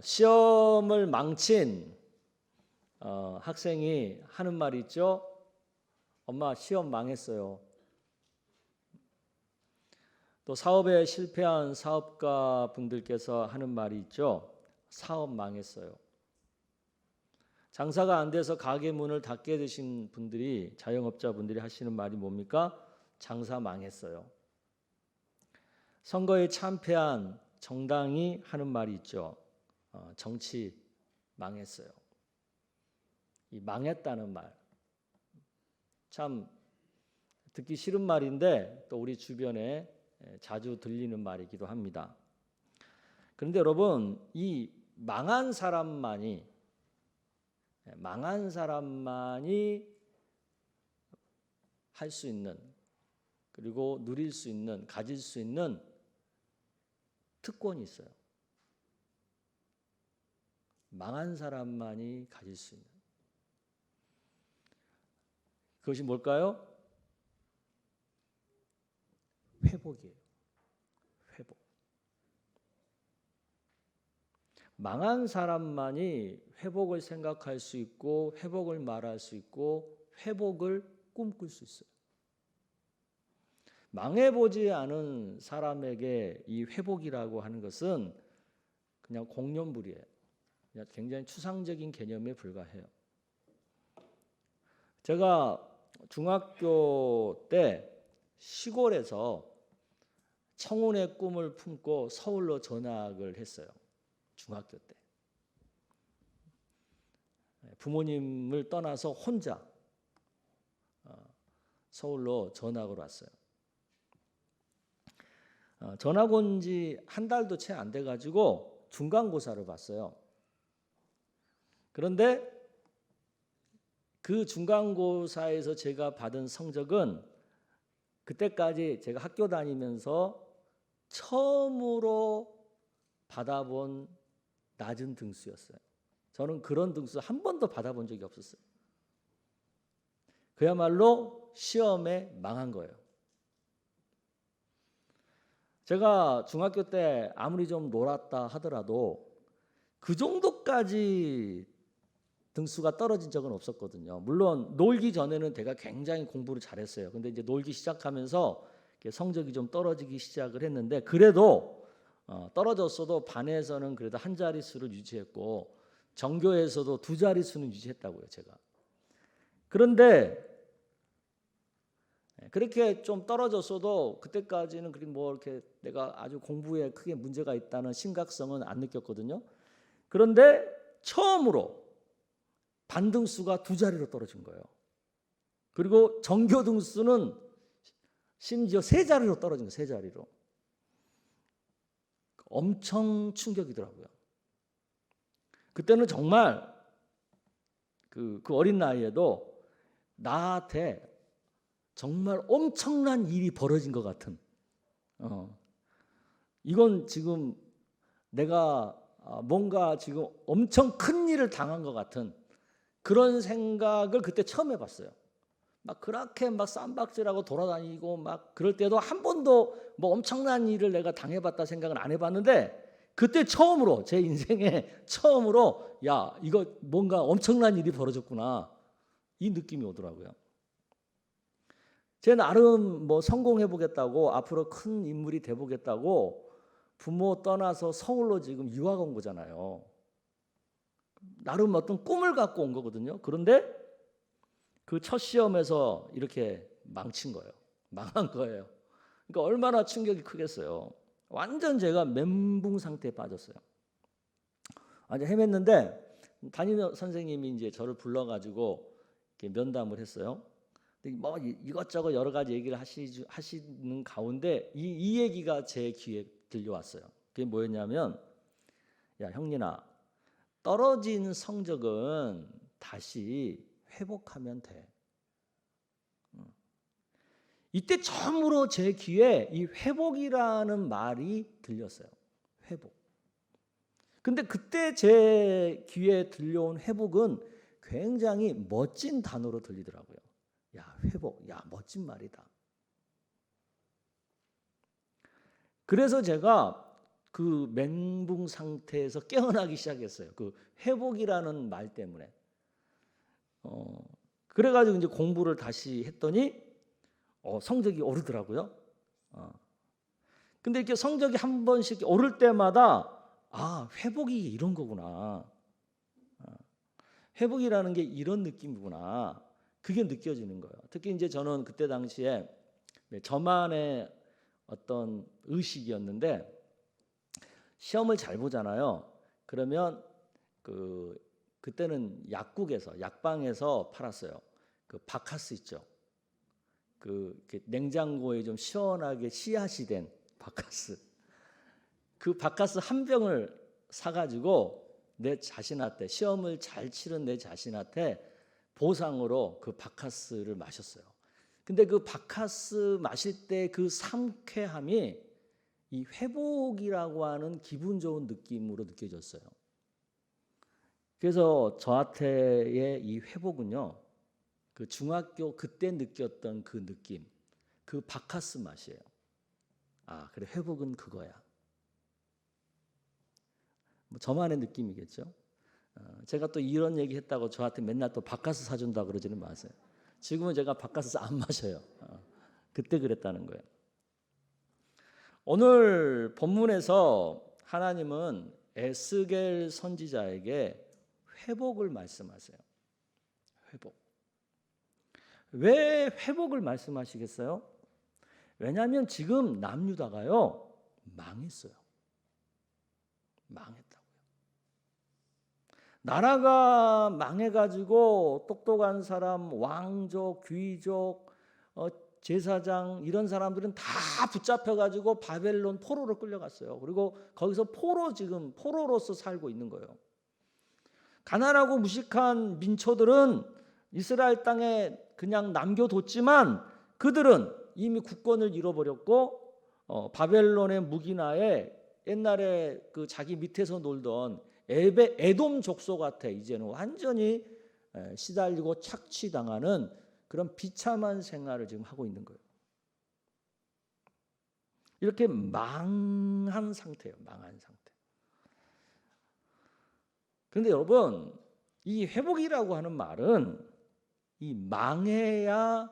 시험을 망친 학생이 하는 말이 있죠. 엄마 시험 망했어요. 또 사업에 실패한 사업가 분들께서 하는 말이 있죠. 사업 망했어요. 장사가 안 돼서 가게 문을 닫게 되신 분들이, 자영업자분들이 하시는 말이 뭡니까? 장사 망했어요. 선거에 참패한 정당이 하는 말이 있죠. 정치 망했어요. 이 망했다는 말, 참 듣기 싫은 말인데 또 우리 주변에 자주 들리는 말이기도 합니다. 그런데 여러분, 이 망한 사람만이 할 수 있는, 그리고 누릴 수 있는, 가질 수 있는 특권이 있어요. 망한 사람만이 가질 수 있는. 그것이 뭘까요? 회복이에요. 회복. 망한 사람만이 회복을 생각할 수 있고, 회복을 말할 수 있고, 회복을 꿈꿀 수 있어요. 망해보지 않은 사람에게 이 회복이라고 하는 것은 그냥 공연불이에요. 그냥 굉장히 추상적인 개념에 불과해요. 제가 중학교 때 시골에서 청운의 꿈을 품고 서울로 전학을 했어요. 중학교 때. 부모님을 떠나서 혼자 서울로 전학을 왔어요. 전학 온 지 한 달도 채 안 돼가지고 중간고사를 봤어요. 그런데 그 중간고사에서 제가 받은 성적은 그때까지 제가 학교 다니면서 처음으로 받아본 낮은 등수였어요. 저는 그런 등수 한 번도 받아본 적이 없었어요. 그야말로 시험에 망한 거예요. 제가 중학교 때 아무리 좀 놀았다 하더라도 그 정도까지 등수가 떨어진 적은 없었거든요. 물론 놀기 전에는 제가 굉장히 공부를 잘했어요. 근데 이제 놀기 시작하면서 성적이 좀 떨어지기 시작을 했는데, 그래도 떨어졌어도 반에서는 그래도 한 자릿수를 유지했고 전교에서도 두 자릿수는 유지했다고요, 제가. 그런데 그렇게 좀 떨어졌어도 그때까지는 뭐 이렇게 내가 아주 공부에 크게 문제가 있다는 심각성은 안 느꼈거든요. 그런데 처음으로 반등수가 두 자리로 떨어진 거예요. 그리고 전교 등수는 심지어 세 자리로 떨어진 거예요. 세 자리로. 엄청 충격이더라고요. 그때는 정말 그 어린 나이에도 나한테 정말 엄청난 일이 벌어진 것 같은, 이건 지금 내가 뭔가 지금 엄청 큰 일을 당한 것 같은 그런 생각을 그때 처음 해봤어요. 막 그렇게 막 쌈박질하고 돌아다니고 막 그럴 때도 한 번도 뭐 엄청난 일을 내가 당해봤다 생각은 안 해봤는데, 그때 처음으로, 제 인생에 처음으로 야, 이거 뭔가 엄청난 일이 벌어졌구나, 이 느낌이 오더라고요. 제 나름 뭐 성공해보겠다고, 앞으로 큰 인물이 돼보겠다고 부모 떠나서 서울로 지금 유학 온 거잖아요. 나름 어떤 꿈을 갖고 온 거거든요. 그런데 그 첫 시험에서 이렇게 망친 거예요. 망한 거예요. 그러니까 얼마나 충격이 크겠어요. 완전 제가 멘붕 상태에 빠졌어요. 아주 헤맸는데 담임 선생님이 이제 저를 불러가지고 이렇게 면담을 했어요. 뭐 이것저것 여러 가지 얘기를 하시는 가운데 이 얘기가 제 귀에 들려왔어요. 그게 뭐였냐면, 야 형님아, 떨어진 성적은 다시 회복하면 돼. 이때 처음으로 제 귀에 이 회복이라는 말이 들렸어요. 회복. 근데 그때 제 귀에 들려온 회복은 굉장히 멋진 단어로 들리더라고요. 야, 회복. 야, 멋진 말이다. 그래서 제가 그 멘붕 상태에서 깨어나기 시작했어요. 그 회복이라는 말 때문에. 그래가지고 이제 공부를 다시 했더니 성적이 오르더라고요. 근데 이렇게 성적이 한 번씩 오를 때마다 회복이 이런 거구나. 회복이라는 게 이런 느낌이구나. 그게 느껴지는 거예요. 특히 이제 저는 그때 당시에 저만의 어떤 의식이었는데 시험을 잘 보잖아요. 그러면 그때는 약국에서 약방에서 팔았어요. 그 바카스 있죠. 이렇게 냉장고에 좀 시원하게 씨앗이 된 바카스. 그 바카스 한 병을 사가지고 내 자신한테 시험을 잘 치른 내 자신한테 보상으로 그 바카스를 마셨어요. 근데 그 바카스 마실 때 그 상쾌함이 이 회복이라고 하는 기분 좋은 느낌으로 느껴졌어요. 그래서 저한테의 이 회복은요, 그 중학교 그때 느꼈던 그 느낌, 그 바카스 맛이에요. 그래, 회복은 그거야. 뭐 저만의 느낌이겠죠. 제가 또 이런 얘기 했다고 저한테 맨날 또 바카스 사준다 그러지는 마세요. 지금은 제가 바카스 안 마셔요. 그때 그랬다는 거예요. 오늘 본문에서 하나님은 에스겔 선지자에게 회복을 말씀하세요. 회복. 왜 회복을 말씀하시겠어요? 왜냐하면 지금 남유다가요 망했어요. 망했다고요. 나라가 망해가지고 똑똑한 사람, 왕족, 귀족, 제사장 이런 사람들은 다 붙잡혀가지고 바벨론 포로로 끌려갔어요. 그리고 거기서 지금 포로로서 살고 있는 거예요. 가난하고 무식한 민초들은 이스라엘 땅에 그냥 남겨뒀지만 그들은 이미 국권을 잃어버렸고 바벨론의 무기나에 옛날에 그 자기 밑에서 놀던 에돔 족속 같아. 이제는 완전히 시달리고 착취당하는 그런 비참한 생활을 지금 하고 있는 거예요. 이렇게 망한 상태예요. 망한 상태. 그런데 여러분, 이 회복이라고 하는 말은 이 망해야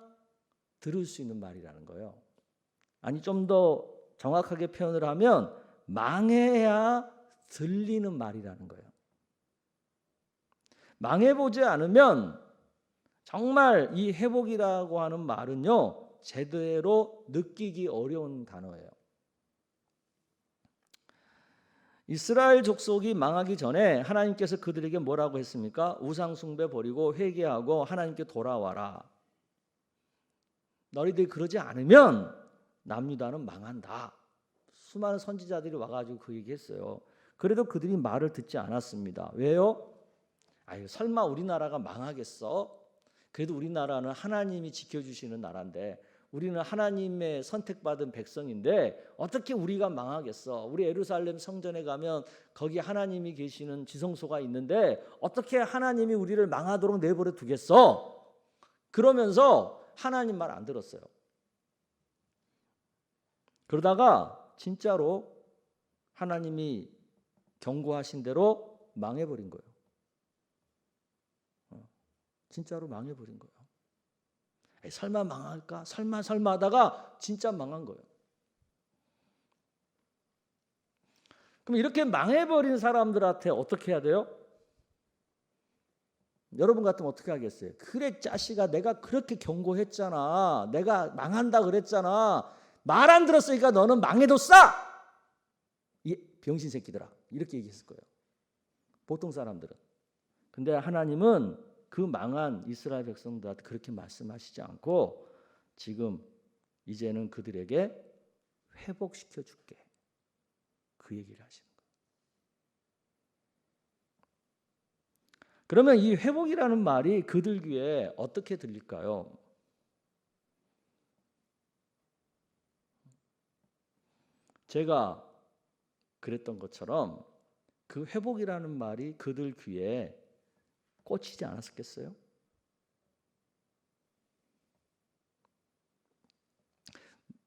들을 수 있는 말이라는 거예요. 아니, 좀 더 정확하게 표현을 하면 망해야 들리는 말이라는 거예요. 망해보지 않으면 정말 이 회복이라고 하는 말은요, 제대로 느끼기 어려운 단어예요. 이스라엘 족속이 망하기 전에 하나님께서 그들에게 뭐라고 했습니까? 우상 숭배 버리고 회개하고 하나님께 돌아와라. 너희들이 그러지 않으면 남유다는 망한다. 수많은 선지자들이 와가지고 그 얘기했어요. 그래도 그들이 말을 듣지 않았습니다. 왜요? 설마 우리나라가 망하겠어? 그래도 우리나라는 하나님이 지켜주시는 나라인데, 우리는 하나님의 선택받은 백성인데 어떻게 우리가 망하겠어? 우리 예루살렘 성전에 가면 거기 하나님이 계시는 지성소가 있는데 어떻게 하나님이 우리를 망하도록 내버려 두겠어? 그러면서 하나님 말 안 들었어요. 그러다가 진짜로 하나님이 경고하신 대로 망해버린 거예요. 진짜로 망해버린 거예요. 설마 망할까? 설마 하다가 진짜 망한 거예요. 그럼 이렇게 망해버린 사람들한테 어떻게 해야 돼요? 여러분 같으면 어떻게 하겠어요? 그래 자식아, 내가 그렇게 경고했잖아. 내가 망한다 그랬잖아. 말 안 들었으니까 너는 망해뒀어. 이 병신 새끼들아, 이렇게 얘기했을 거예요. 보통 사람들은. 근데 하나님은 그 망한 이스라엘 백성들한테 그렇게 말씀하시지 않고 지금 이제는 그들에게 회복시켜 줄게, 그 얘기를 하시는 거예요. 그러면 이 회복이라는 말이 그들 귀에 어떻게 들릴까요? 제가 그랬던 것처럼 그 회복이라는 말이 그들 귀에 꽂히지 않았겠어요?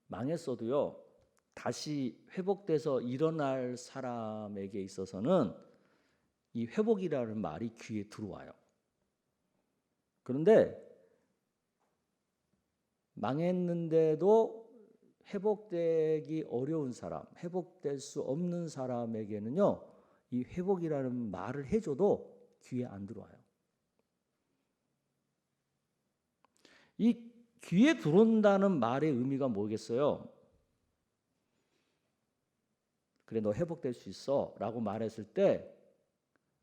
망했어도요, 다시 회복돼서 일어날 사람에게 있어서는 이 회복이라는 말이 귀에 들어와요. 그런데 망했는데도 회복되기 어려운 사람, 회복될 수 없는 사람에게는요, 이 회복이라는 말을 해줘도 귀에 안 들어와요. 이 귀에 들어온다는 말의 의미가 뭐겠어요? 그래, 너 회복될 수 있어 라고 말했을 때,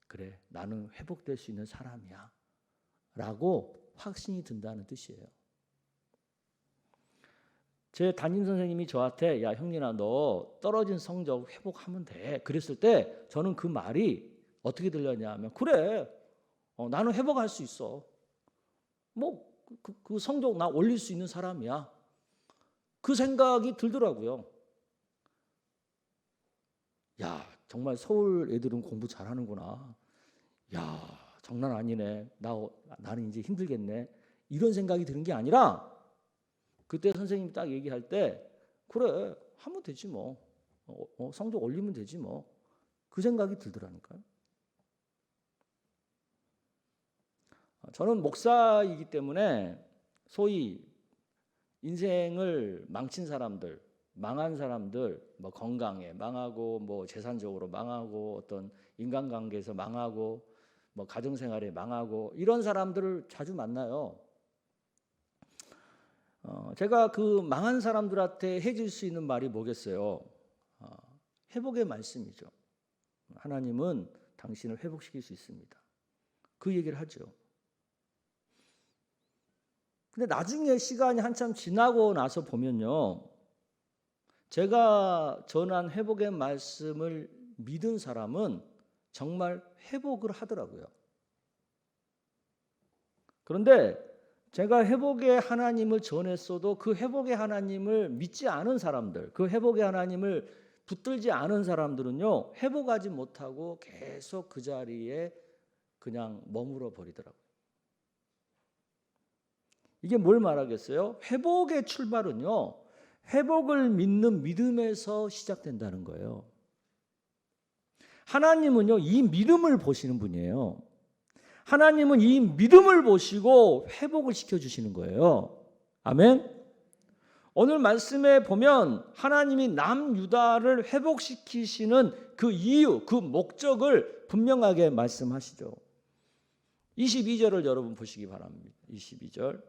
그래, 나는 회복될 수 있는 사람이야 라고 확신이 든다는 뜻이에요. 제 담임선생님이 저한테 야 형님아, 너 떨어진 성적 회복하면 돼 그랬을 때 저는 그 말이 어떻게 들렸냐면, 그래, 나는 회복할 수 있어. 뭐 그 성적 나 올릴 수 있는 사람이야. 그 생각이 들더라고요. 야, 정말 서울 애들은 공부 잘하는구나. 야, 장난 아니네. 나는 이제 힘들겠네. 이런 생각이 드는 게 아니라, 그때 선생님이 딱 얘기할 때, 그래, 하면 되지 뭐. 성적 올리면 되지 뭐. 그 생각이 들더라니까요. 저는 목사이기 때문에 소위 인생을 망친 사람들, 망한 사람들, 뭐 건강에 망하고, 뭐 재산적으로 망하고, 어떤 인간관계에서 망하고, 뭐 가정생활에 망하고, 이런 사람들을 자주 만나요. 제가 그 망한 사람들한테 해줄 수 있는 말이 뭐겠어요? 회복의 말씀이죠. 하나님은 당신을 회복시킬 수 있습니다. 그 얘기를 하죠. 근데 나중에 시간이 한참 지나고 나서 보면요, 제가 전한 회복의 말씀을 믿은 사람은 정말 회복을 하더라고요. 그런데 제가 회복의 하나님을 전했어도 그 회복의 하나님을 믿지 않은 사람들, 그 회복의 하나님을 붙들지 않은 사람들은요, 회복하지 못하고 계속 그 자리에 그냥 머물러 버리더라고요. 이게 뭘 말하겠어요? 회복의 출발은요, 회복을 믿는 믿음에서 시작된다는 거예요. 하나님은요, 이 믿음을 보시는 분이에요. 하나님은 이 믿음을 보시고 회복을 시켜주시는 거예요. 아멘? 오늘 말씀에 보면 하나님이 남유다를 회복시키시는 그 이유, 그 목적을 분명하게 말씀하시죠. 22절을 여러분 보시기 바랍니다. 22절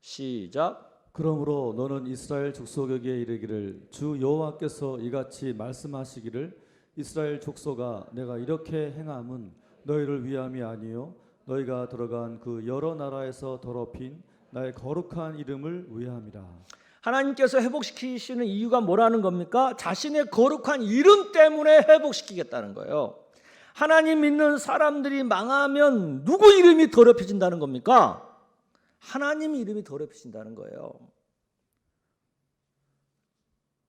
시작. 그러므로 너는 이스라엘 족속에게 이르기를 주 여호와께서 이같이 말씀하시기를 이스라엘 족속아 내가 이렇게 행함은 너희를 위함이 아니요 너희가 들어간 그 여러 나라에서 더럽힌 나의 거룩한 이름을 위함이라. 하나님께서 회복시키시는 이유가 뭐라는 겁니까? 자신의 거룩한 이름 때문에 회복시키겠다는 거예요. 하나님 믿는 사람들이 망하면 누구 이름이 더럽혀진다는 겁니까? 하나님 이름이 더럽혀진다는 거예요.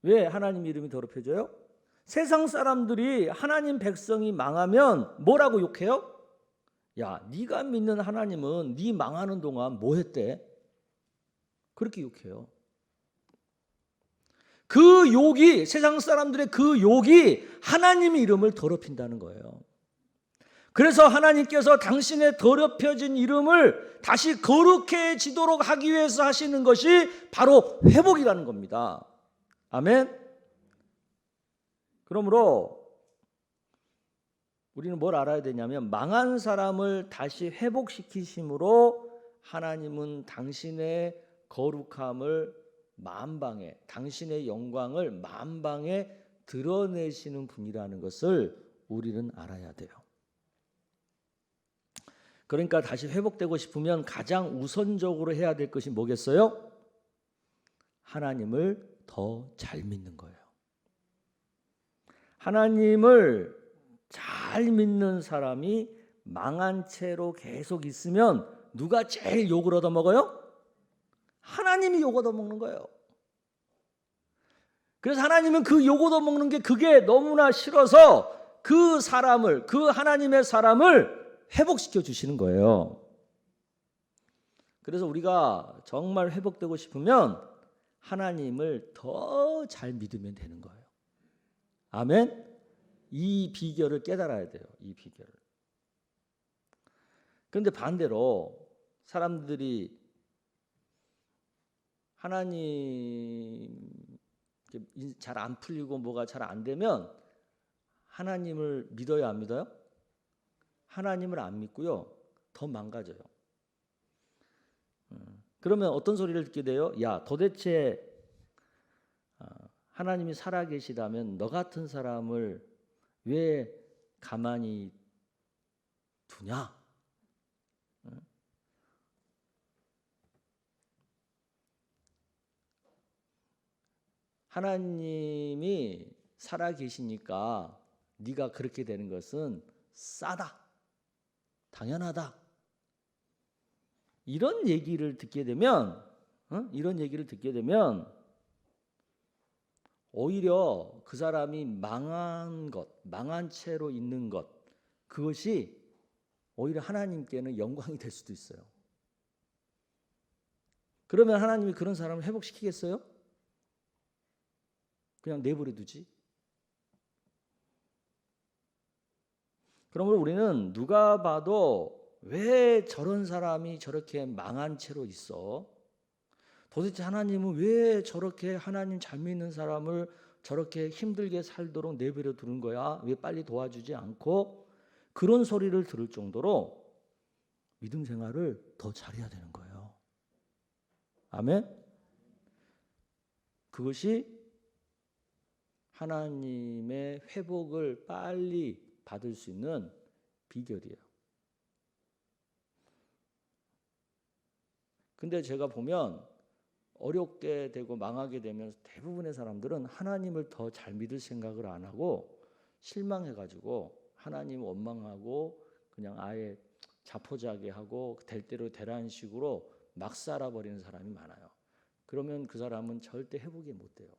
왜 하나님 이름이 더럽혀져요? 세상 사람들이 하나님 백성이 망하면 뭐라고 욕해요? 야, 네가 믿는 하나님은 네 망하는 동안 뭐 했대? 그렇게 욕해요. 그 욕이, 세상 사람들의 그 욕이 하나님의 이름을 더럽힌다는 거예요. 그래서 하나님께서 당신의 더럽혀진 이름을 다시 거룩해지도록 하기 위해서 하시는 것이 바로 회복이라는 겁니다. 아멘. 그러므로 우리는 뭘 알아야 되냐면, 망한 사람을 다시 회복시키심으로 하나님은 당신의 거룩함을 만방에, 당신의 영광을 만방에 드러내시는 분이라는 것을 우리는 알아야 돼요. 그러니까 다시 회복되고 싶으면 가장 우선적으로 해야 될 것이 뭐겠어요? 하나님을 더 잘 믿는 거예요. 하나님을 잘 믿는 사람이 망한 채로 계속 있으면 누가 제일 욕을 얻어먹어요? 하나님이 욕 얻어먹는 거예요. 그래서 하나님은 그 욕 얻어먹는 게 그게 너무나 싫어서 그 사람을, 그 하나님의 사람을 회복시켜 주시는 거예요. 그래서 우리가 정말 회복되고 싶으면 하나님을 더 더 잘 믿으면 되는 거예요. 아멘. 이 비결을 깨달아야 돼요. 이 비결을. 그런데 반대로 사람들이 하나님 잘 안 풀리고 뭐가 잘 안 되면 하나님을 믿어요, 안 믿어요? 하나님을 안 믿고요. 더 망가져요. 그러면 어떤 소리를 듣게 돼요? 야, 도대체 하나님이 살아계시다면 너 같은 사람을 왜 가만히 두냐? 하나님이 살아계시니까 네가 그렇게 되는 것은 싸다, 당연하다. 이런 얘기를 듣게 되면 오히려 그 사람이 망한 것, 망한 채로 있는 것, 그것이 오히려 하나님께는 영광이 될 수도 있어요. 그러면 하나님이 그런 사람을 회복시키겠어요? 그냥 내버려 두지. 그러므로 우리는 누가 봐도 왜 저런 사람이 저렇게 망한 채로 있어? 도대체 하나님은 왜 저렇게 하나님 잘 믿는 사람을 저렇게 힘들게 살도록 내버려 두는 거야? 왜 빨리 도와주지 않고? 그런 소리를 들을 정도로 믿음 생활을 더 잘해야 되는 거예요. 아멘? 그것이 하나님의 회복을 빨리 받을 수 있는 비결이에요. 근데 제가 보면 어렵게 되고 망하게 되면 대부분의 사람들은 하나님을 더 잘 믿을 생각을 안 하고 실망해가지고 하나님 원망하고 그냥 아예 자포자기하고 될 대로 되라는 식으로 막 살아버리는 사람이 많아요. 그러면 그 사람은 절대 회복이 못 돼요.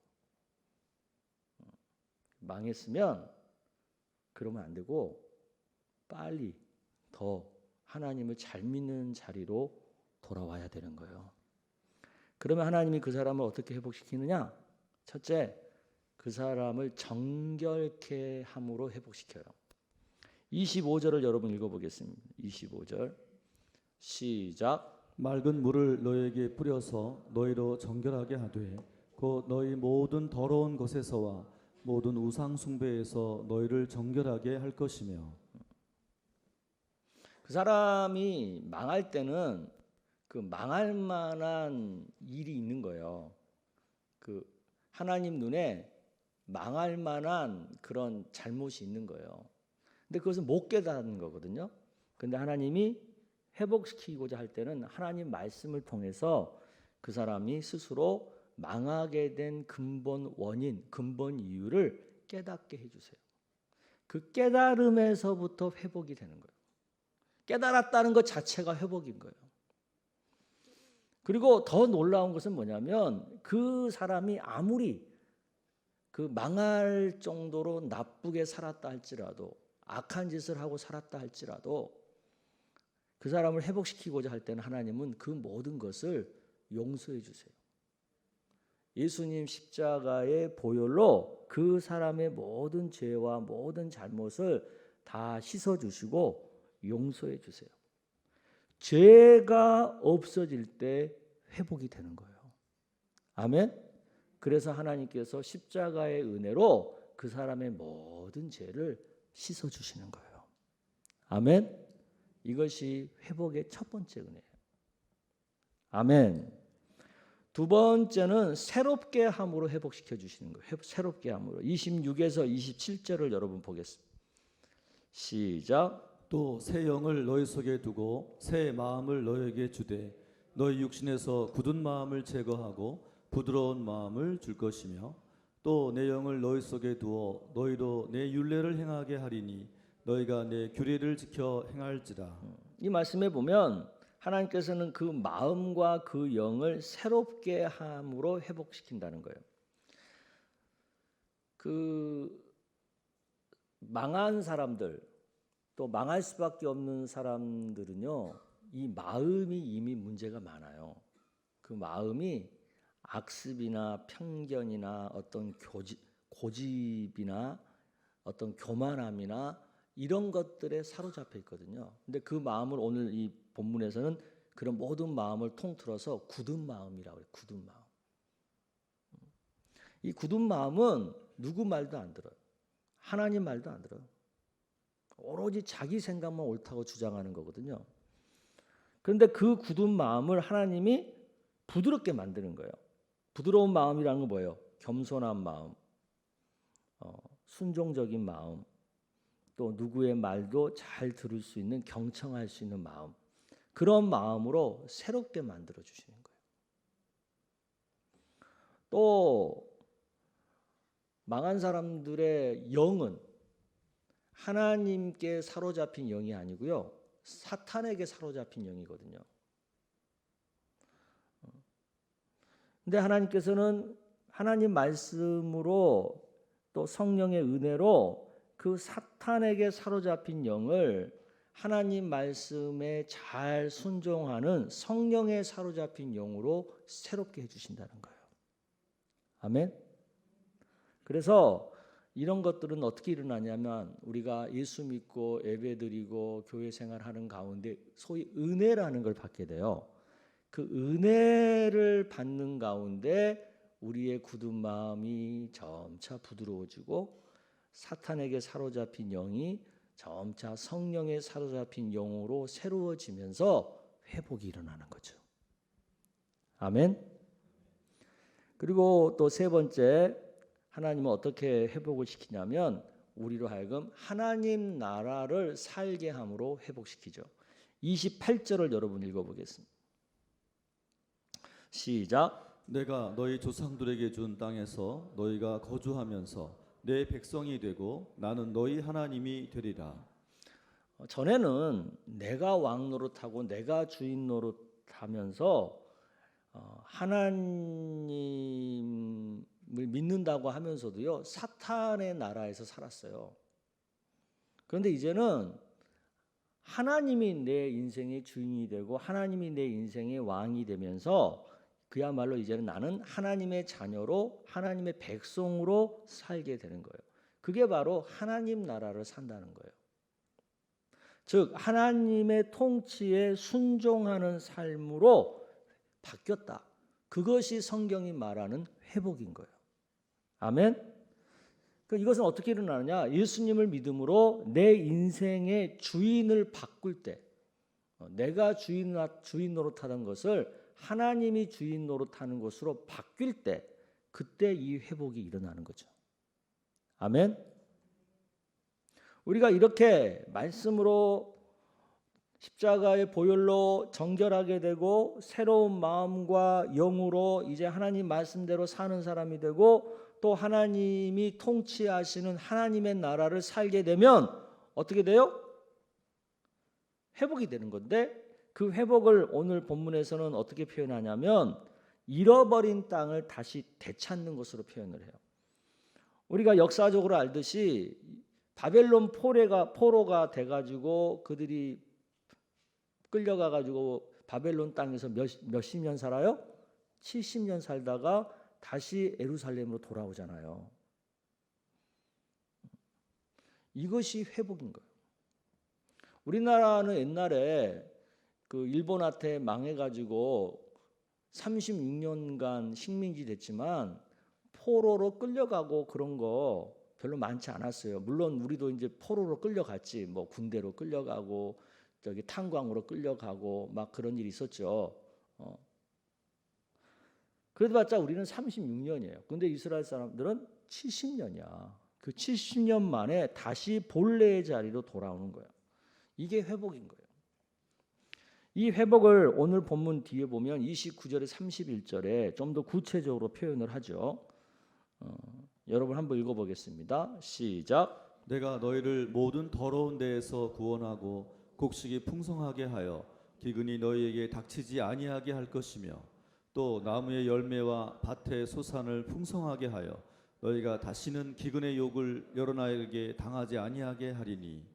망했으면 그러면 안 되고 빨리 더 하나님을 잘 믿는 자리로 돌아와야 되는 거예요. 그러면 하나님이 그 사람을 어떻게 회복시키느냐? 첫째, 그 사람을 정결케 함으로 회복시켜요. 25절을 여러분 읽어보겠습니다. 25절 시작. 맑은 물을 너에게 뿌려서 너희로 정결하게 하되 곧 너희 모든 더러운 것에서와 모든 우상 숭배에서 너희를 정결하게 할 것이며. 그 사람이 망할 때는 그 망할 만한 일이 있는 거예요. 그 하나님 눈에 망할 만한 그런 잘못이 있는 거예요. 근데 그것은 못 깨닫는 거거든요. 근데 하나님이 회복시키고자 할 때는 하나님 말씀을 통해서 그 사람이 스스로 망하게 된 근본 원인, 근본 이유를 깨닫게 해주세요. 그 깨달음에서부터 회복이 되는 거예요. 깨달았다는 것 자체가 회복인 거예요. 그리고 더 놀라운 것은 뭐냐면 그 사람이 아무리 그 망할 정도로 나쁘게 살았다 할지라도 악한 짓을 하고 살았다 할지라도 그 사람을 회복시키고자 할 때는 하나님은 그 모든 것을 용서해 주세요. 예수님 십자가의 보혈로 그 사람의 모든 죄와 모든 잘못을 다 씻어주시고 용서해 주세요. 죄가 없어질 때 회복이 되는 거예요. 아멘. 그래서 하나님께서 십자가의 은혜로 그 사람의 모든 죄를 씻어주시는 거예요. 아멘. 이것이 회복의 첫 번째 은혜예요. 아멘. 두 번째는 새롭게 함으로 회복시켜 주시는 거예요. 새롭게 함으로. 26에서 27절을 여러분 보겠습니다. 시작. 또 새 영을 너희 속에 두고 새 마음을 너희에게 주되 너희 육신에서 굳은 마음을 제거하고 부드러운 마음을 줄 것이며 또 내 영을 너희 속에 두어 너희도 내 율례를 행하게 하리니 너희가 내 규례를 지켜 행할지라. 이 말씀에 보면 하나님께서는 그 마음과 그 영을 새롭게 함으로 회복시킨다는 거예요. 그 망한 사람들 또 망할 수밖에 없는 사람들은요, 이 마음이 이미 문제가 많아요. 그 마음이 악습이나 편견이나 어떤 고집이나 어떤 교만함이나 이런 것들에 사로잡혀 있거든요. 근데 그 마음을 오늘 이 본문에서는 그런 모든 마음을 통틀어서 굳은 마음이라고 해요. 굳은 마음. 이 굳은 마음은 누구 말도 안 들어요. 하나님 말도 안 들어요. 오로지 자기 생각만 옳다고 주장하는 거거든요. 그런데 그 굳은 마음을 하나님이 부드럽게 만드는 거예요. 부드러운 마음이라는 건 뭐예요? 겸손한 마음, 순종적인 마음, 또 누구의 말도 잘 들을 수 있는 경청할 수 있는 마음, 그런 마음으로 새롭게 만들어 주시는 거예요. 또 망한 사람들의 영은 하나님께 사로잡힌 영이 아니고요, 사탄에게 사로잡힌 영이거든요. 근데 하나님께서는 하나님 말씀으로 또 성령의 은혜로 그 사탄에게 사로잡힌 영을 하나님 말씀에 잘 순종하는 성령에 사로잡힌 영으로 새롭게 해주신다는 거예요. 아멘. 그래서 이런 것들은 어떻게 일어나냐면 우리가 예수 믿고 예배드리고 교회 생활하는 가운데 소위 은혜라는 걸 받게 돼요. 그 은혜를 받는 가운데 우리의 굳은 마음이 점차 부드러워지고 사탄에게 사로잡힌 영이 점차 성령에 사로잡힌 영으로 새로워지면서 회복이 일어나는 거죠. 아멘. 그리고 또 세 번째, 하나님은 어떻게 회복을 시키냐면 우리로 하여금 하나님 나라를 살게 함으로 회복시키죠. 28절을 여러분 읽어보겠습니다. 시작. 내가 너희 조상들에게 준 땅에서 너희가 거주하면서 내 백성이 되고 나는 너희 하나님이 되리라. 전에는 내가 왕 노릇하고 내가 주인 노릇하면서 하나님을 믿는다고 하면서도요, 사탄의 나라에서 살았어요. 그런데 이제는 하나님이 내 인생의 주인이 되고 하나님이 내 인생의 왕이 되면서 그야말로 이제는 나는 하나님의 자녀로 하나님의 백성으로 살게 되는 거예요. 그게 바로 하나님 나라를 산다는 거예요. 즉 하나님의 통치에 순종하는 삶으로 바뀌었다. 그것이 성경이 말하는 회복인 거예요. 아멘. 이것은 어떻게 일어나느냐? 예수님을 믿음으로 내 인생의 주인을 바꿀 때, 내가 주인 노릇하던 것을 하나님이 주인 노릇하는 것으로 바뀔 때, 그때 이 회복이 일어나는 거죠. 아멘. 우리가 이렇게 말씀으로 십자가의 보혈로 정결하게 되고 새로운 마음과 영으로 이제 하나님 말씀대로 사는 사람이 되고 또 하나님이 통치하시는 하나님의 나라를 살게 되면 어떻게 돼요? 회복이 되는 건데, 그 회복을 오늘 본문에서는 어떻게 표현하냐면 잃어버린 땅을 다시 되찾는 것으로 표현을 해요. 우리가 역사적으로 알듯이 바벨론 포로가 돼가지고 그들이 끌려가가지고 바벨론 땅에서 몇십 년 살아요? 70년 살다가 다시 예루살렘으로 돌아오잖아요. 이것이 회복인 거예요. 우리나라는 옛날에 그 일본한테 망해가지고 36년간 식민지 됐지만 포로로 끌려가고 그런 거 별로 많지 않았어요. 물론 우리도 이제 포로로 끌려갔지. 뭐 군대로 끌려가고 저기 탄광으로 끌려가고 막 그런 일이 있었죠. 그래도봤자 우리는 36년이에요. 근데 이스라엘 사람들은 70년이야. 그 70년 만에 다시 본래의 자리로 돌아오는 거예요. 이게 회복인 거예요. 이 회복을 오늘 본문 뒤에 보면 29절에 31절에 좀 더 구체적으로 표현을 하죠. 여러분 한번 읽어보겠습니다. 시작. 내가 너희를 모든 더러운 데에서 구원하고 곡식이 풍성하게 하여 기근이 너희에게 닥치지 아니하게 할 것이며 또 나무의 열매와 밭의 소산을 풍성하게 하여 너희가 다시는 기근의 욕을 여러 나라에게 당하지 아니하게 하리니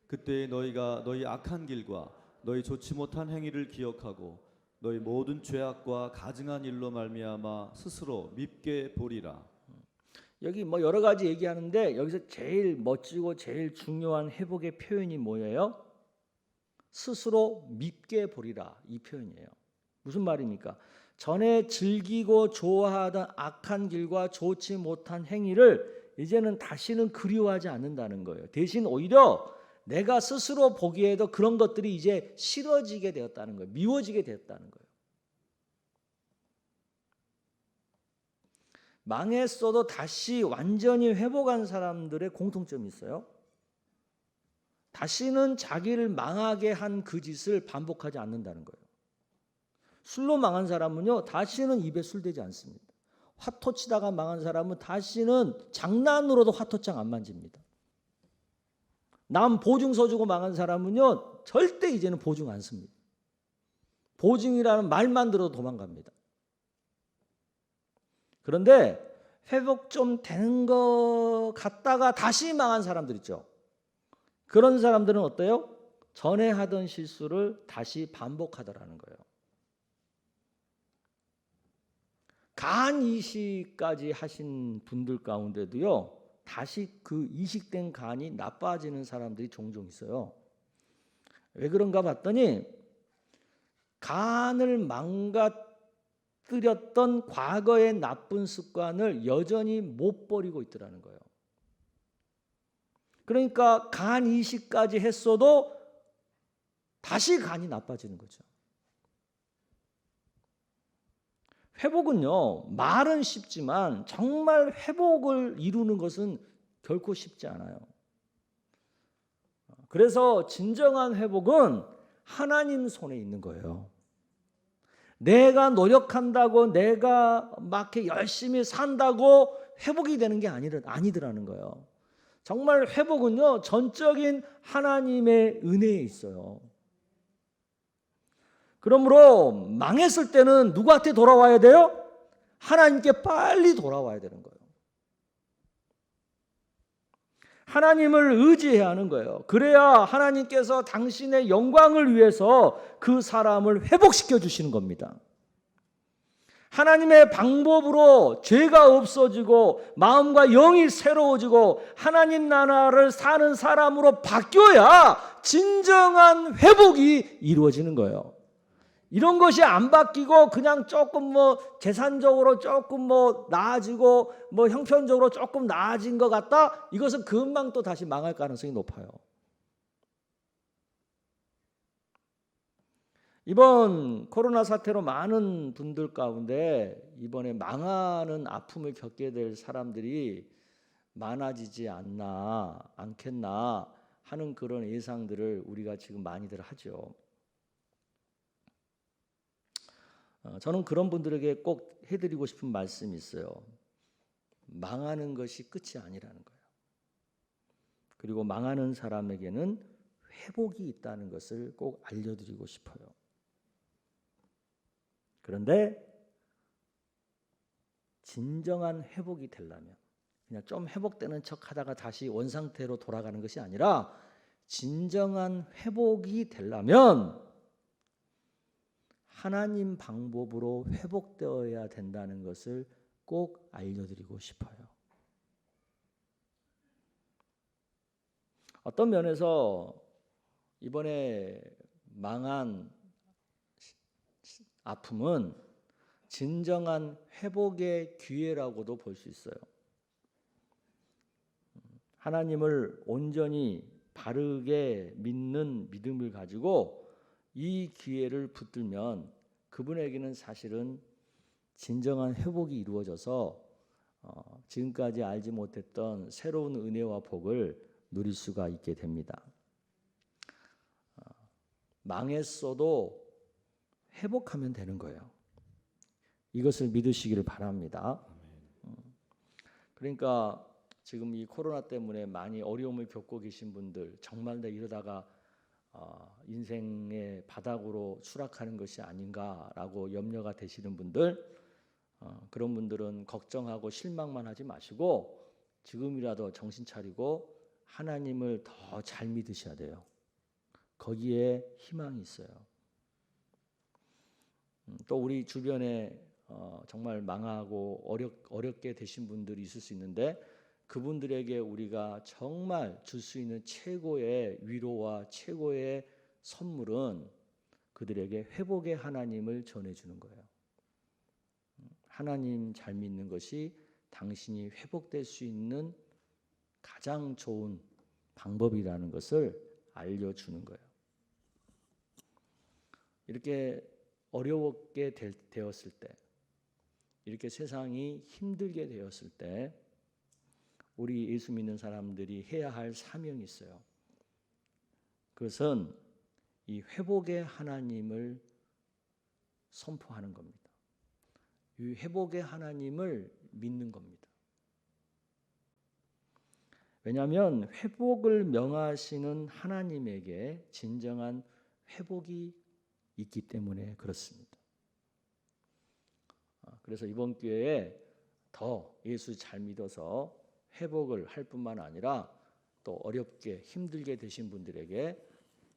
그때 너희가 너희 악한 길과 너희 좋지 못한 행위를 기억하고 너희 모든 죄악과 가증한 일로 말미암아 스스로 밉게 보리라. 여기 뭐 여러 가지 얘기하는데 여기서 제일 멋지고 제일 중요한 회복의 표현이 뭐예요? 스스로 밉게 보리라, 이 표현이에요. 무슨 말입니까? 전에 즐기고 좋아하던 악한 길과 좋지 못한 행위를 이제는 다시는 그리워하지 않는다는 거예요. 대신 오히려 내가 스스로 보기에도 그런 것들이 이제 싫어지게 되었다는 거예요. 미워지게 되었다는 거예요. 망했어도 다시 완전히 회복한 사람들의 공통점이 있어요. 다시는 자기를 망하게 한 그 짓을 반복하지 않는다는 거예요. 술로 망한 사람은요, 다시는 입에 술 대지 않습니다. 화토 치다가 망한 사람은 다시는 장난으로도 화토장 안 만집니다. 남 보증서 주고 망한 사람은요, 절대 이제는 보증 안 씁니다. 보증이라는 말만 들어도 도망갑니다. 그런데 회복 좀 되는 것 같다가 다시 망한 사람들 있죠. 그런 사람들은 어때요? 전에 하던 실수를 다시 반복하더라는 거예요. 간 이식까지 하신 분들 가운데도요, 다시 그 이식된 간이 나빠지는 사람들이 종종 있어요. 왜 그런가 봤더니 간을 망가뜨렸던 과거의 나쁜 습관을 여전히 못 버리고 있더라는 거예요. 그러니까 간 이식까지 했어도 다시 간이 나빠지는 거죠. 회복은요, 말은 쉽지만 정말 회복을 이루는 것은 결코 쉽지 않아요. 그래서 진정한 회복은 하나님 손에 있는 거예요. 내가 노력한다고, 내가 막 이렇게 열심히 산다고 회복이 되는 게 아니더라는 거예요. 정말 회복은요, 전적인 하나님의 은혜에 있어요. 그러므로 망했을 때는 누구한테 돌아와야 돼요? 하나님께 빨리 돌아와야 되는 거예요. 하나님을 의지해야 하는 거예요. 그래야 하나님께서 당신의 영광을 위해서 그 사람을 회복시켜 주시는 겁니다. 하나님의 방법으로 죄가 없어지고 마음과 영이 새로워지고 하나님 나라를 사는 사람으로 바뀌어야 진정한 회복이 이루어지는 거예요. 이런 것이 안 바뀌고 그냥 조금 뭐 재산적으로 조금 뭐 나아지고 뭐 형편적으로 조금 나아진 것 같다? 이것은 금방 또 다시 망할 가능성이 높아요. 이번 코로나 사태로 많은 분들 가운데 이번에 망하는 아픔을 겪게 될 사람들이 많아지지 않겠나 하는 그런 예상들을 우리가 지금 많이들 하죠. 저는 그런 분들에게 꼭 해드리고 싶은 말씀이 있어요. 망하는 것이 끝이 아니라는 거예요. 그리고 망하는 사람에게는 회복이 있다는 것을 꼭 알려드리고 싶어요. 그런데 진정한 회복이 되려면 그냥 좀 회복되는 척 하다가 다시 원상태로 돌아가는 것이 아니라 진정한 회복이 되려면 하나님 방법으로 회복되어야 된다는 것을 꼭 알려드리고 싶어요. 어떤 면에서 이번에 망한 아픔은 진정한 회복의 기회라고도 볼 수 있어요. 하나님을 온전히 바르게 믿는 믿음을 가지고 이 기회를 붙들면 그분에게는 사실은 진정한 회복이 이루어져서 지금까지 알지 못했던 새로운 은혜와 복을 누릴 수가 있게 됩니다. 망했어도 회복하면 되는 거예요. 이것을 믿으시기를 바랍니다. 그러니까 지금 이 코로나 때문에 많이 어려움을 겪고 계신 분들, 정말 내 이러다가 인생의 바닥으로 추락하는 것이 아닌가라고 염려가 되시는 분들, 그런 분들은 걱정하고 실망만 하지 마시고 지금이라도 정신 차리고 하나님을 더 잘 믿으셔야 돼요. 거기에 희망이 있어요. 또 우리 주변에 정말 망하고 어렵게 되신 분들이 있을 수 있는데 그분들에게 우리가 정말 줄 수 있는 최고의 위로와 최고의 선물은 그들에게 회복의 하나님을 전해주는 거예요. 하나님 잘 믿는 것이 당신이 회복될 수 있는 가장 좋은 방법이라는 것을 알려주는 거예요. 이렇게 어려웠게 되었을 때, 이렇게 세상이 힘들게 되었을 때 우리 예수 믿는 사람들이 해야 할 사명이 있어요. 그것은 이 회복의 하나님을 선포하는 겁니다. 이 회복의 하나님을 믿는 겁니다. 왜냐하면 회복을 명하시는 하나님에게 진정한 회복이 있기 때문에 그렇습니다. 그래서 이번 기회에 더 예수 잘 믿어서 회복을 할 뿐만 아니라 또 어렵게 힘들게 되신 분들에게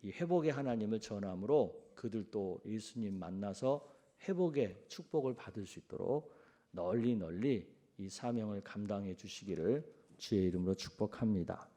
이 회복의 하나님을 전함으로 그들도 예수님 만나서 회복의 축복을 받을 수 있도록 널리 이 사명을 감당해 주시기를 주의 이름으로 축복합니다.